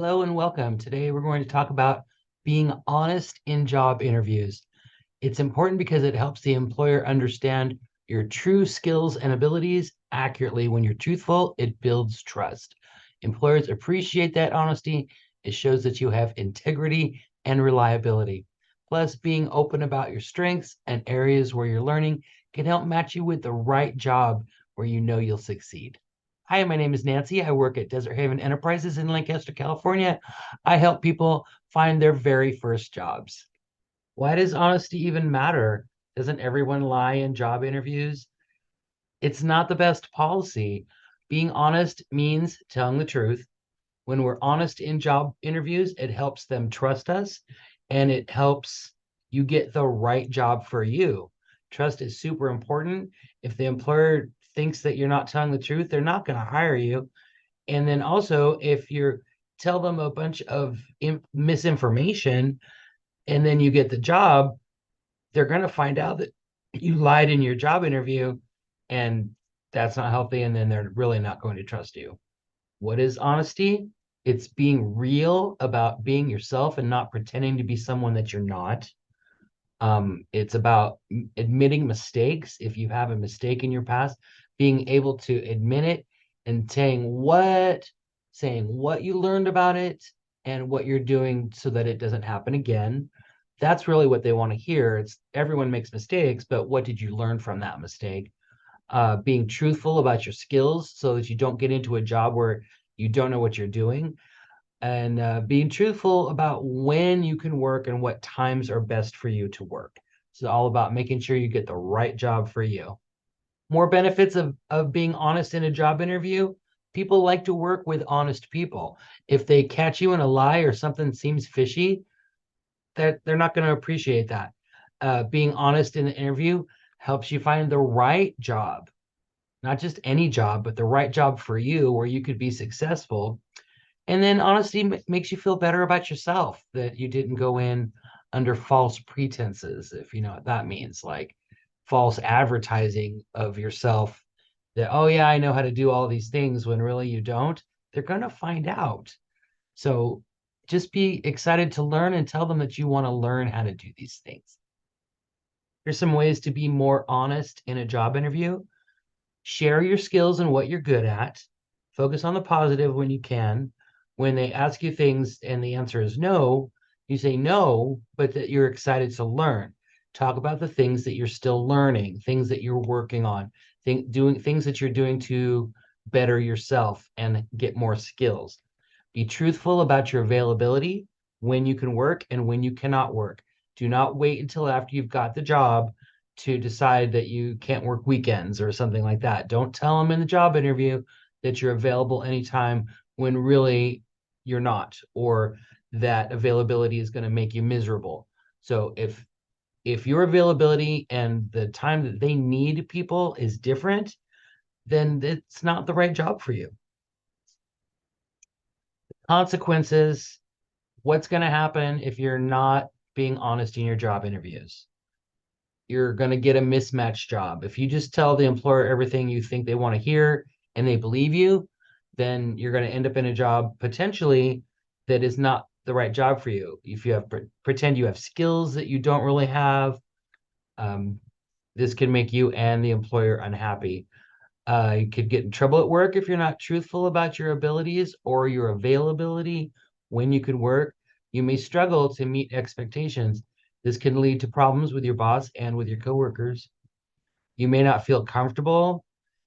Hello and welcome. Today we're going to talk about being honest in job interviews. It's important because it helps the employer understand your true skills and abilities accurately. When you're truthful, it builds trust. Employers appreciate that honesty. It shows that you have integrity and reliability. Plus, being open about your strengths and areas where you're learning can help match you with the right job where you know you'll succeed. Hi, my name is Nancy. I work at Desert Haven Enterprises in Lancaster, California. I help people find their very first jobs. Why does honesty even matter? Doesn't everyone lie in job interviews? It's not the best policy. Being honest means telling the truth. When we're honest in job interviews, it helps them trust us and it helps you get the right job for you. Trust is super important. If the employer thinks that you're not telling the truth, they're not going to hire you. And then also, if you tell them a bunch of misinformation and then you get the job, they're going to find out that you lied in your job interview, and that's not healthy. And then they're really not going to trust you. What is honesty? It's being real about being yourself and not pretending to be someone that you're not. It's about admitting mistakes. If you have a mistake in your past, being able to admit it and saying what you learned about it and what you're doing so that it doesn't happen again. That's really what they want to hear. It's everyone makes mistakes, but what did you learn from that mistake? Being truthful about your skills so that you don't get into a job where you don't know what you're doing, and being truthful about when you can work and what times are best for you to work. It's all about making sure you get the right job for you. More benefits of being honest in a job interview. People like to work with honest people. If they catch you in a lie or something seems fishy, that they're not going to appreciate that. Being honest in the interview helps you find the right job, not just any job, but the right job for you where you could be successful. And then honesty makes you feel better about yourself, that you didn't go in under false pretenses, if you know what that means, like false advertising of yourself that, oh, yeah, I know how to do all these things when really you don't. They're going to find out. So just be excited to learn and tell them that you want to learn how to do these things. Here's some ways to be more honest in a job interview. Share your skills and what you're good at. Focus on the positive when you can. When they ask you things and the answer is no, you say no, but that you're excited to learn. Talk about the things that you're still learning, things that you're working on, doing things that you're doing to better yourself and get more skills. Be truthful about your availability, when you can work and when you cannot work. Do not wait until after you've got the job to decide that you can't work weekends or something like that. Don't tell them in the job interview that you're available anytime when really you're not, or that availability is going to make you miserable. So if your availability and the time that they need people is different, then it's not the right job for you. Consequences. What's going to happen if you're not being honest in your job interviews? You're going to get a mismatched job. If you just tell the employer everything you think they want to hear and they believe you, then you're going to end up in a job potentially that is not the right job for you. If you have pretend you have skills that you don't really have, um, this can make you and the employer unhappy. You could get in trouble at work if you're not truthful about your abilities or your availability when you can work. You may struggle to meet expectations. This can lead to problems with your boss and with your coworkers. You may not feel comfortable.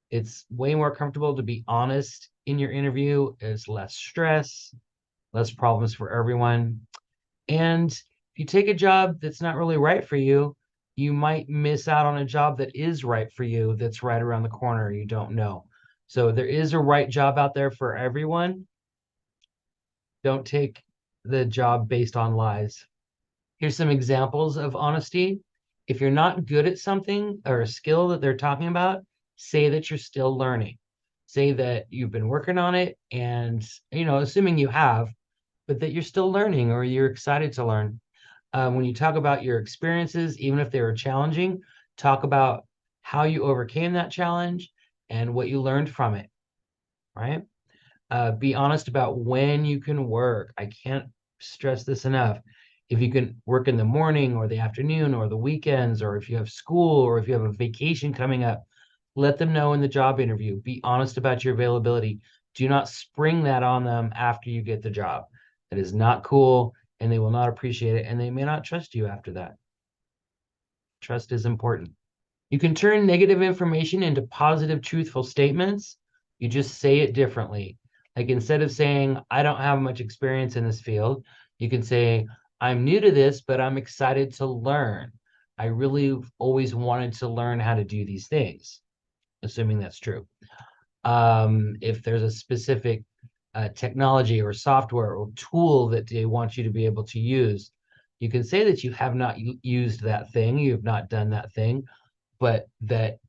It's way more comfortable to be honest in your interview. There's less stress, less problems for everyone. And if you take a job that's not really right for you, you might miss out on a job that is right for you, that's right around the corner. You don't know. So there is a right job out there for everyone. Don't take the job based on lies. Here's some examples of honesty. If you're not good at something or a skill that they're talking about, say that you're still learning. Say that you've been working on it and, assuming you have, but that you're still learning or you're excited to learn. When you talk about your experiences, even if they were challenging, talk about how you overcame that challenge and what you learned from it, right? Be honest about when you can work. I can't stress this enough. If you can work in the morning or the afternoon or the weekends, or if you have school or if you have a vacation coming up, let them know in the job interview. Be honest about your availability. Do not spring that on them after you get the job. That is not cool, and they will not appreciate it, and they may not trust you after that. Trust is important. You can turn negative information into positive, truthful statements. You just say it differently. Like instead of saying, I don't have much experience in this field, you can say, I'm new to this, but I'm excited to learn. I really always wanted to learn how to do these things, assuming that's true. If there's a specific technology or software or tool that they want you to be able to use, you can say that you have not used that thing, you have not done that thing, but that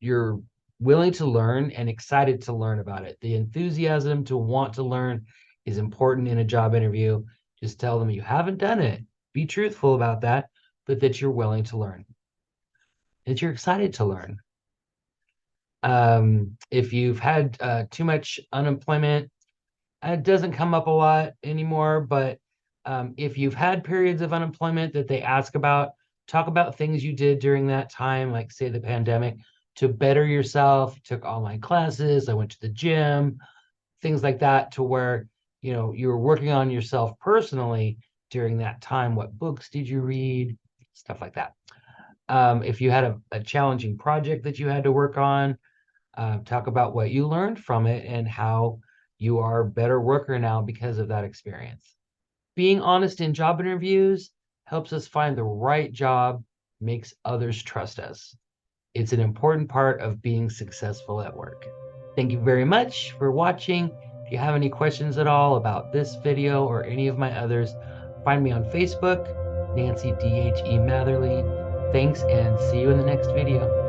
you're willing to learn and excited to learn about it. The enthusiasm to want to learn is important in a job interview. Just tell them you haven't done it. Be truthful about that, but that you're willing to learn, that you're excited to learn. If you've had too much unemployment, it doesn't come up a lot anymore, but if you've had periods of unemployment that they ask about, talk about things you did during that time, like say the pandemic, to better yourself. Took online classes, I went to the gym, things like that, to where you were working on yourself personally during that time. What books did you read? Stuff like that. If you had a challenging project that you had to work on, talk about what you learned from it and how you are a better worker now because of that experience. Being honest in job interviews helps us find the right job, makes others trust us. It's an important part of being successful at work. Thank you very much for watching. If you have any questions at all about this video or any of my others, find me on Facebook, Nancy DHE Matherly. Thanks, and see you in the next video.